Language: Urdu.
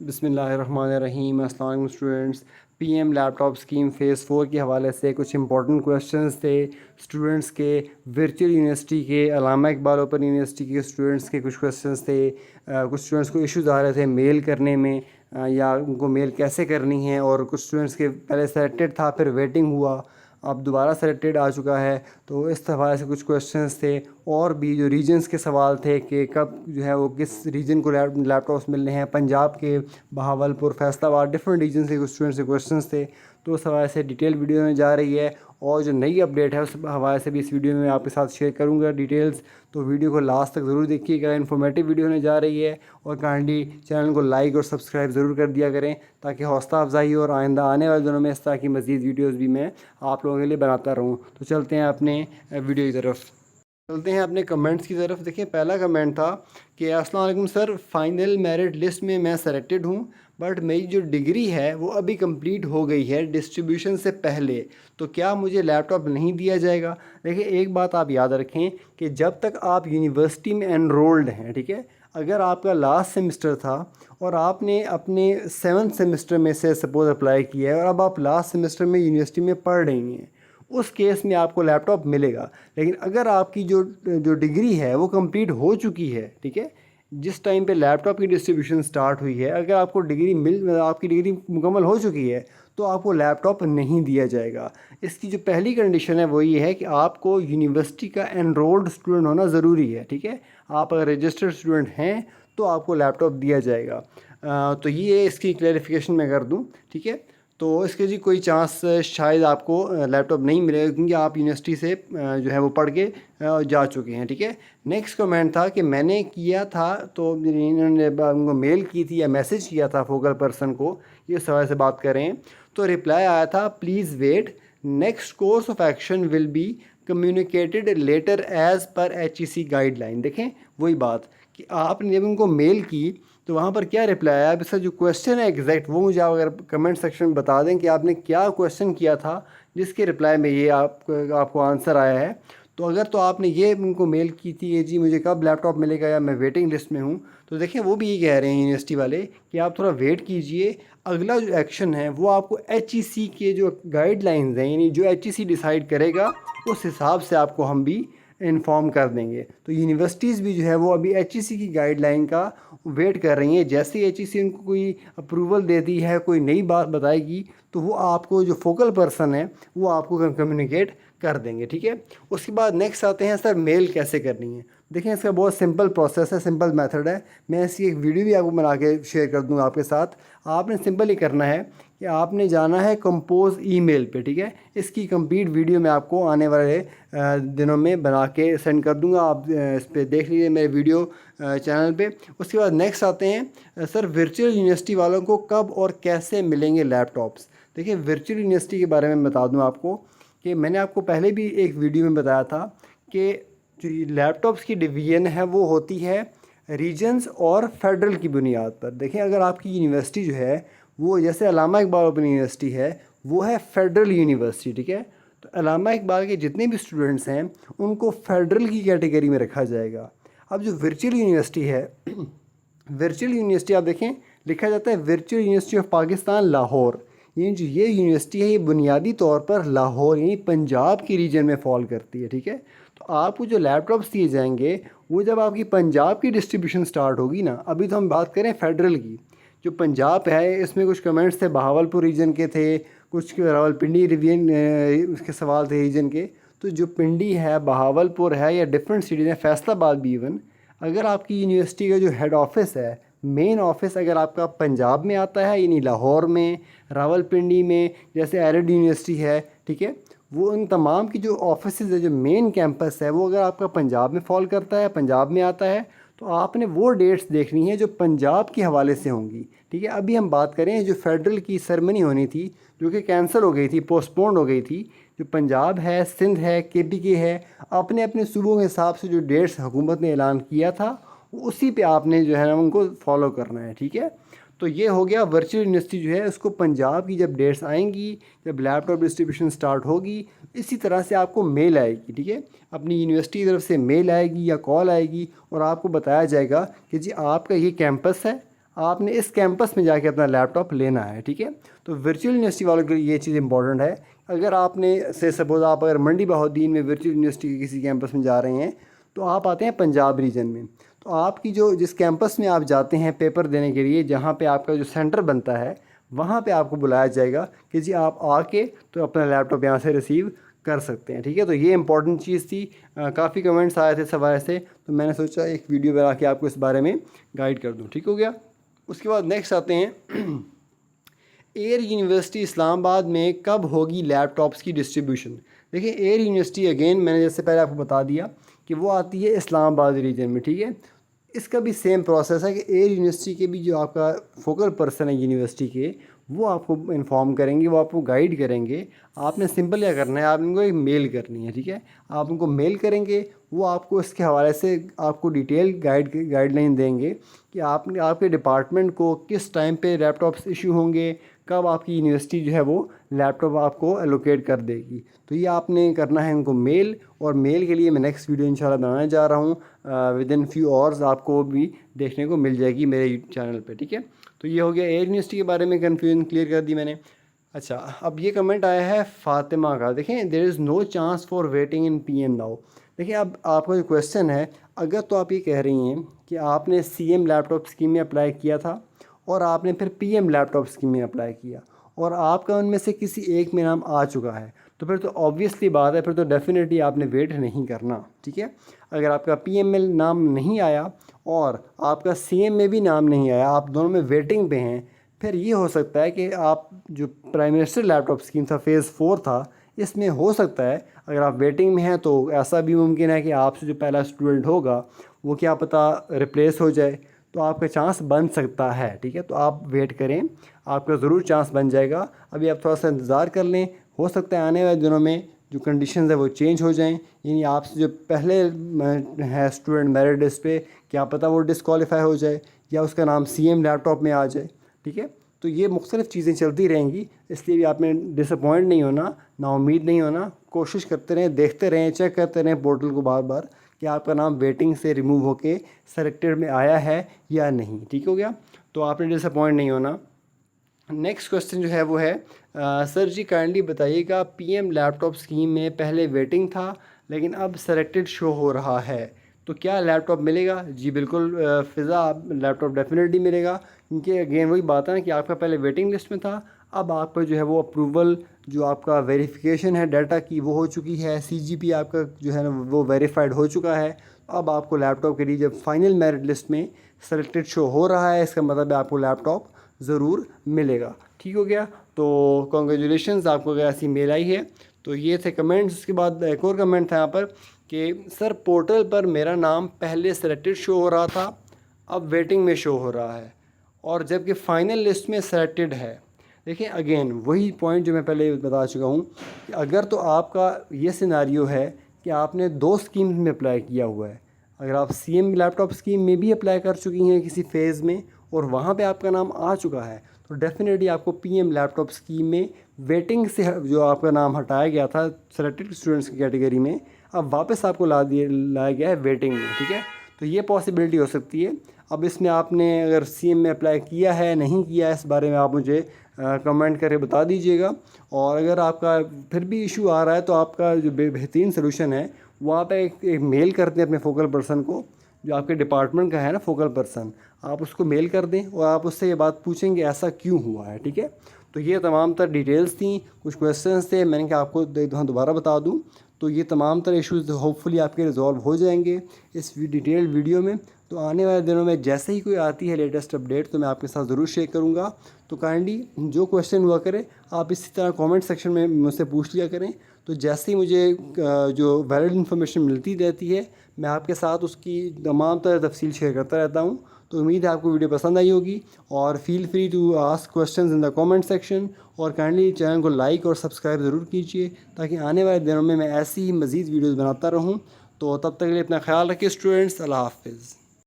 بسم اللہ الرحمن الرحیم۔ السلام علیکم اسٹوڈنٹس۔ پی ایم لیپ ٹاپ اسکیم فیز 4 کے حوالے سے کچھ امپورٹنٹ کویشچنس تھے اسٹوڈنٹس کے، ورچوئل یونیورسٹی کے، علامہ اقبال اوپن یونیورسٹی کے اسٹوڈنٹس کے کچھ کویشچنس تھے۔ کچھ اسٹوڈنٹس کو ایشوز آ رہے تھے میل کرنے میں، یا ان کو میل کیسے کرنی ہے، اور کچھ اسٹوڈنٹس کے پہلے سلیکٹڈ تھا پھر ویٹنگ ہوا، اب دوبارہ سلیکٹڈ آ چکا ہے، تو اس حوالے سے کچھ کویشچنس تھے۔ اور بھی جو ریجنس کے سوال تھے کہ کب جو ہے وہ کس ریجن کو لیپ ٹاپس ملنے ہیں، پنجاب کے، بہاولپور، فیصل آباد، ڈفرینٹ ریجن سے کچھ اسٹوڈنٹس کے کویشچنس تھے، تو اس حوالے سے ڈیٹیل ویڈیو میں جا رہی ہے، اور جو نئی اپڈیٹ ہے اس حوالے سے بھی اس ویڈیو میں آپ کے ساتھ شیئر کروں گا ڈیٹیلز، تو ویڈیو کو لاسٹ تک ضرور دیکھیے گا، انفارمیٹیو ویڈیو ہونے جا رہی ہے، اور کائنڈلی چینل کو لائک اور سبسکرائب ضرور کر دیا کریں تاکہ حوصلہ افزائی اور آئندہ آنے والے دنوں میں اس طرح کی مزید ویڈیوز بھی میں آپ لوگوں کے لیے بناتا رہوں۔ تو چلتے ہیں اپنے ویڈیو کی طرف، چلتے ہیں اپنے کمنٹس کی طرف۔ دیکھیں پہلا کمنٹ تھا کہ السلام علیکم سر، فائنل میرٹ لسٹ میں سلیکٹڈ ہوں، بٹ میری جو ڈگری ہے وہ ابھی کمپلیٹ ہو گئی ہے ڈسٹریبیوشن سے پہلے، تو کیا مجھے لیپ ٹاپ نہیں دیا جائے گا؟ دیکھیں ایک بات آپ یاد رکھیں کہ جب تک آپ یونیورسٹی میں انرولڈ ہیں، ٹھیک ہے، اگر آپ کا لاسٹ سیمسٹر تھا اور آپ نے اپنے 7th سیمسٹر میں سے سپوز اپلائی کیا ہے، اور اب آپ لاسٹ سیمسٹر میں یونیورسٹی میں پڑھ رہی ہیں، اس کیس میں آپ کو لیپ ٹاپ ملے گا۔ لیکن اگر آپ کی جو ڈگری ہے وہ کمپلیٹ ہو چکی ہے، ٹھیک ہے، جس ٹائم پہ لیپ ٹاپ کی ڈسٹریبیوشن سٹارٹ ہوئی ہے، اگر آپ کو آپ کی ڈگری مکمل ہو چکی ہے تو آپ کو لیپ ٹاپ نہیں دیا جائے گا۔ اس کی جو پہلی کنڈیشن ہے وہ یہ ہے کہ آپ کو یونیورسٹی کا انرولڈ اسٹوڈنٹ ہونا ضروری ہے، ٹھیک ہے، آپ اگر رجسٹرڈ اسٹوڈنٹ ہیں تو آپ کو لیپ ٹاپ دیا جائے گا۔ تو یہ اس کی کلیریفیکیشن میں کر دوں، ٹھیک ہے۔ تو اس کے جی کوئی چانس شاید آپ کو لیپ ٹاپ نہیں ملے گا، کیونکہ آپ یونیورسٹی سے جو ہے وہ پڑھ کے جا چکے ہیں، ٹھیک ہے۔ نیکسٹ کمنٹ تھا کہ میں نے کیا تھا، تو انہوں نے ان کو میل کی تھی یا میسج کیا تھا فوکل پرسن کو، یہ سوال سے بات کر رہے ہیں، تو رپلائی آیا تھا please wait, next course of action will be communicated later as per HEC guideline. دیکھیں وہی بات کہ آپ نے جب ان کو میل کی تو وہاں پر کیا رپلائی آیا، اب اس کا جو کویشچن ہے ایگزیکٹ وہ مجھے آپ اگر کمنٹ سیکشن میں بتا دیں کہ آپ نے کیا کویشچن کیا تھا جس کے رپلائی میں یہ آپ کو آنسر آیا ہے۔ تو اگر تو آپ نے یہ ان کو میل کی تھی کہ جی مجھے کب لیپ ٹاپ ملے گا یا میں ویٹنگ لسٹ میں ہوں، تو دیکھیں وہ بھی یہ کہہ رہے ہیں یونیورسٹی والے کہ آپ تھوڑا ویٹ کیجئے، اگلا جو ایکشن ہے وہ آپ کو HEC کے جو گائیڈ لائنز ہیں، یعنی جو HEC ڈیسائیڈ کرے گا اس حساب سے آپ کو ہم بھی انفارم کر دیں گے۔ تو یونیورسٹیز بھی جو ہے وہ ابھی HEC کی گائیڈ لائن کا ویٹ کر رہی ہیں، جیسے ہی HEC ان کو کوئی اپروول دیتی ہے، کوئی نئی بات بتائے گی، تو وہ آپ کو جو فوکل پرسن ہے وہ آپ کو کمیونیکیٹ کر دیں گے، ٹھیک ہے۔ اس کے بعد نیکسٹ آتے ہیں سر میل کیسے کرنی ہے۔ دیکھیں اس کا بہت سمپل پروسیس ہے، سمپل میتھڈ ہے، میں اس کی ایک ویڈیو بھی آپ کو بنا کے شیئر کر دوں گا آپ کے ساتھ۔ آپ نے سمپل ہی کرنا ہے کہ آپ نے جانا ہے کمپوز ای میل پہ، ٹھیک ہے، اس کی کمپلیٹ ویڈیو میں آپ کو آنے والے دنوں میں بنا کے سینڈ کر دوں گا، آپ اس پہ دیکھ لیجیے میرے ویڈیو چینل پہ۔ اس کے بعد نیکسٹ آتے ہیں سر ورچوئل یونیورسٹی والوں کو کب اور کیسے ملیں گے لیپ ٹاپس۔ دیکھیں ورچوئل یونیورسٹی کے بارے میں بتا دوں آپ کو کہ میں نے آپ کو پہلے بھی ایک ویڈیو میں بتایا تھا کہ جو لیپ ٹاپس کی ڈویژن ہے وہ ہوتی ہے ریجنز اور فیڈرل کی بنیاد پر۔ دیکھیں اگر آپ کی یونیورسٹی جو ہے وہ جیسے علامہ اقبال اوپن یونیورسٹی ہے وہ ہے فیڈرل یونیورسٹی، ٹھیک ہے، تو علامہ اقبال کے جتنے بھی اسٹوڈنٹس ہیں ان کو فیڈرل کی کیٹیگری میں رکھا جائے گا۔ اب جو ورچوئل یونیورسٹی ہے، ورچوئل یونیورسٹی آپ دیکھیں لکھا جاتا ہے virtual university of Pakistan Lahore, یعنی جو یہ یونیورسٹی ہے یہ بنیادی طور پر لاہور یعنی پنجاب کی ریجن میں فال کرتی ہے، ٹھیک ہے۔ تو آپ کو جو لیپ ٹاپس دیے جائیں گے وہ جب آپ کی پنجاب کی ڈسٹریبیوشن سٹارٹ ہوگی نا، ابھی تو ہم بات کریں فیڈرل کی، جو پنجاب ہے اس میں کچھ کمنٹس تھے بہاولپور ریجن کے تھے، کچھ راولپنڈی ریجن اس کے سوال تھے ریجن کے، تو جو پنڈی ہے، بہاولپور ہے، یا ڈفرینٹ سٹیز ہیں، فیصل آباد بھی ایون، اگر آپ کی یونیورسٹی کا جو ہیڈ آفس ہے، مین آفس اگر آپ کا پنجاب میں آتا ہے یعنی لاہور میں، راولپنڈی میں، جیسے ایرڈ یونیورسٹی ہے، ٹھیک ہے، وہ ان تمام کی جو آفسز ہے، جو مین کیمپس ہے، وہ اگر آپ کا پنجاب میں فال کرتا ہے، پنجاب میں آتا ہے، تو آپ نے وہ ڈیٹس دیکھنی ہے جو پنجاب کے حوالے سے ہوں گی، ٹھیک ہے۔ ابھی ہم بات کریں جو فیڈرل کی سرمنی ہونی تھی جو کہ کینسل ہو گئی تھی، پوسٹ پونڈ ہو گئی تھی، جو پنجاب ہے، سندھ ہے، KPK ہے، اپنے اپنے صوبوں کے حساب سے جو ڈیٹس حکومت نے اعلان کیا تھا اسی پہ آپ نے جو ہے نا ان کو فالو کرنا ہے، ٹھیک ہے۔ تو یہ ہو گیا ورچوئل یونیورسٹی جو ہے اس کو پنجاب کی جب ڈیٹس آئیں گی، جب لیپ ٹاپ ڈسٹریبیوشن سٹارٹ ہوگی، اسی طرح سے آپ کو میل آئے گی، ٹھیک ہے، اپنی یونیورسٹی کی طرف سے میل آئے گی یا کال آئے گی، اور آپ کو بتایا جائے گا کہ جی آپ کا یہ کیمپس ہے، آپ نے اس کیمپس میں جا کے اپنا لیپ ٹاپ لینا ہے، ٹھیک ہے. تو ورچوئل یونیورسٹی والوں کے لیے یہ چیز امپورٹنٹ ہے. اگر آپ نے سپوز آپ اگر منڈی بہاؤالدین میں ورچوئل یونیورسٹی کے کسی کیمپس میں جا رہے ہیں تو آپ آتے ہیں پنجاب ریجن میں، تو آپ کی جس کیمپس میں آپ جاتے ہیں پیپر دینے کے لیے، جہاں پہ آپ کا جو سینٹر بنتا ہے، وہاں پہ آپ کو بلایا جائے گا کہ جی آپ آ کے تو اپنا لیپ ٹاپ یہاں سے ریسیو کر سکتے ہیں، ٹھیک ہے. تو یہ امپورٹنٹ چیز تھی. کافی کمنٹس آئے تھے اس حوالے سے، تو میں نے سوچا ایک ویڈیو بنا کے آپ کو اس بارے میں گائیڈ کر دوں. ٹھیک ہو گیا. اس کے بعد نیکسٹ آتے ہیں ایئر یونیورسٹی اسلام آباد میں کب ہوگی لیپ ٹاپس کی ڈسٹریبیوشن. دیکھیں ایئر یونیورسٹی اگین میں نے جیسے پہلے آپ کو بتا دیا کہ وہ آتی ہے اسلام آباد ریجن میں، ٹھیک ہے. اس کا بھی سیم پروسیس ہے کہ ایئر یونیورسٹی کے بھی جو آپ کا فوکل پرسن ہے یونیورسٹی کے، وہ آپ کو انفارم کریں گے، وہ آپ کو گائیڈ کریں گے. آپ نے سمپل کیا کرنا ہے، آپ ان کو ایک میل کرنی ہے، ٹھیک ہے. آپ ان کو میل کریں گے، وہ آپ کو اس کے حوالے سے آپ کو ڈیٹیل گائیڈ لائن دیں گے کہ آپ کے ڈپارٹمنٹ کو کس ٹائم پہ لیپ ٹاپس ایشو ہوں گے، کب آپ کی یونیورسٹی جو ہے وہ لیپ ٹاپ آپ کو الوکیٹ کر دے گی. تو یہ آپ نے کرنا ہے ان کو میل، اور میل کے لیے میں نیکسٹ ویڈیو انشاءاللہ بنانے جا رہا ہوں. ود ان فیو آورز آپ کو بھی دیکھنے کو مل جائے گی میرے چینل پہ، ٹھیک ہے. تو یہ ہو گیا ایئر یونیورسٹی کے بارے میں، کنفیوژن کلیئر کر دی میں نے. اچھا اب یہ کمنٹ آیا ہے فاطمہ کا. دیکھیں there is no chance for waiting in P M now. دیکھیں اب آپ کا جو کویشچن ہے، اگر تو آپ یہ کہہ رہی ہیں کہ آپ نے سی ایم لیپ ٹاپ اسکیم میں اپلائی کیا تھا اور آپ نے پھر پی ایم لیپ ٹاپ اسکیم میں اپلائی کیا، اور آپ کا ان میں سے کسی ایک میں نام آ چکا ہے، تو پھر تو آبویسلی بات ہے، پھر تو ڈیفینیٹلی آپ نے ویٹ نہیں کرنا، ٹھیک ہے. اگر آپ کا پی ایم میں نام نہیں آیا اور آپ کا سی ایم میں بھی نام نہیں آیا، آپ دونوں میں ویٹنگ پہ ہیں، پھر یہ ہو سکتا ہے کہ آپ جو پرائم منسٹر لیپ ٹاپ اسکیم تھا فیز 4 تھا، اس میں ہو سکتا ہے اگر آپ ویٹنگ میں ہیں تو ایسا بھی ممکن ہے کہ آپ سے جو پہلا اسٹوڈنٹ ہوگا وہ کیا پتہ ریپلیس ہو جائے، تو آپ کا چانس بن سکتا ہے، ٹھیک ہے. تو آپ ویٹ کریں، آپ کا ضرور چانس بن جائے گا. ابھی آپ تھوڑا سا انتظار کر لیں، ہو سکتا ہے آنے والے دنوں میں جو کنڈیشنز ہے وہ چینج ہو جائیں، یعنی آپ سے جو پہلے ہے اسٹوڈنٹ میرٹ لسٹ پہ، کیا پتہ وہ ڈسکوالیفائی ہو جائے یا اس کا نام سی ایم لیپ ٹاپ میں آ جائے، ٹھیک ہے. تو یہ مختلف چیزیں چلتی رہیں گی، اس لیے بھی آپ نے ڈس اپوائنٹ نہیں ہونا، نا امید نہیں ہونا. کوشش کرتے رہیں، دیکھتے رہیں، چیک کرتے رہیں پورٹل کو بار بار کہ آپ کا نام ویٹنگ سے ریموو ہو کے سلیکٹڈ میں آیا ہے یا نہیں. ٹھیک ہو گیا. تو آپ نے ڈس اپوائنٹ نہیں ہونا. نیکسٹ کویشچن جو ہے وہ ہے سر جی کائنڈلی بتائیے گا پی ایم لیپ ٹاپ اسکیم میں پہلے ویٹنگ تھا لیکن اب سلیکٹڈ شو ہو رہا ہے، تو کیا لیپ ٹاپ ملے گا؟ جی بالکل فضا، لیپ ٹاپ ڈیفینیٹلی ملے گا، کیونکہ اگین وہی بات ہے نا کہ آپ کا پہلے ویٹنگ لسٹ میں تھا، اب آپ کا جو ہے وہ اپروول جو آپ کا ویریفیکیشن ہے ڈیٹا کی وہ ہو چکی ہے، سی جی پی آپ کا جو ہے نا وہ ویریفائڈ ہو چکا ہے. اب آپ کو لیپ ٹاپ کے لیے جب فائنل میرٹ لسٹ میں سلیکٹڈ شو ہو رہا ہے، اس کا مطلب ہے آپ کو لیپ ٹاپ ضرور ملے گا. ٹھیک ہو گیا. تو کنگریچولیشنز، آپ کو اگر ایسی میل آئی ہے. تو یہ تھے کمنٹس. اس کے بعد ایک اور کمنٹ تھا یہاں پر کہ سر پورٹل پر میرا نام پہلے سلیکٹڈ شو ہو رہا تھا، اب ویٹنگ میں شو ہو رہا ہے، اور جب کہ فائنل لسٹ میں سلیکٹڈ ہے. دیکھیں اگین وہی پوائنٹ جو میں پہلے بتا چکا ہوں کہ اگر تو آپ کا یہ سیناریو ہے کہ آپ نے 2 اسکیمز میں اپلائی کیا ہوا ہے، اگر آپ سی ایم لیپ ٹاپ اسکیم میں بھی اپلائی کر چکی ہیں کسی فیز میں اور وہاں پہ آپ کا نام آ چکا ہے، تو ڈیفینیٹلی آپ کو پی ایم لیپ ٹاپ اسکیم میں ویٹنگ سے جو آپ کا نام ہٹایا گیا تھا سلیکٹڈ اسٹوڈنٹس کی کیٹیگری میں، اب واپس آپ کو لایا گیا ہے ویٹنگ میں. ٹھیک ہے. تو یہ پاسبلٹی ہو سکتی ہے. اب اس میں آپ نے اگر سی ایم میں اپلائی کیا ہے نہیں کیا ہے، اس بارے میں آپ مجھے کمنٹ کر کے بتا دیجیے گا. اور اگر آپ کا پھر بھی ایشو آ رہا ہے تو آپ کا جو بہترین سلوشن ہے وہ آپ ایک میل کر دیں اپنے فوکل پرسن کو، جو آپ کے ڈپارٹمنٹ کا ہے نا فوکل پرسن، آپ اس کو میل کر دیں اور آپ اس سے یہ بات پوچھیں کہ ایسا کیوں ہوا ہے. ٹھیک ہے. تو یہ تمام تر ڈیٹیلز تھیں، کچھ کویشچنس تھے، میں نے کہا آپ کو دوبارہ بتا دوں. تو یہ تمام تر ایشوز ہوپ فلی آپ کے ریزالو ہو جائیں گے اس ڈیٹیل ویڈیو میں. تو آنے والے دنوں میں جیسے ہی کوئی آتی ہے لیٹسٹ اپڈیٹ تو میں آپ کے ساتھ ضرور شیئر کروں گا. تو کائنڈلی جو کویشچن ہوا کرے آپ اسی طرح کامنٹ سیکشن میں مجھ سے پوچھ لیا کریں. تو جیسے ہی مجھے جو ویلڈ انفارمیشن ملتی رہتی ہے میں آپ کے ساتھ اس کی تمام تر تفصیل شیئر کرتا رہتا ہوں. تو امید ہے آپ کو ویڈیو پسند آئی ہوگی، اور feel free to ask questions in the comment section. اور کائنڈلی چینل کو لائک اور سبسکرائب ضرور کیجیے تاکہ آنے والے دنوں میں ایسی ہی مزید ویڈیوز بناتا رہوں. تو تب تک کے لیے اپنا خیال رکھیے اسٹوڈنٹس. اللہ حافظ.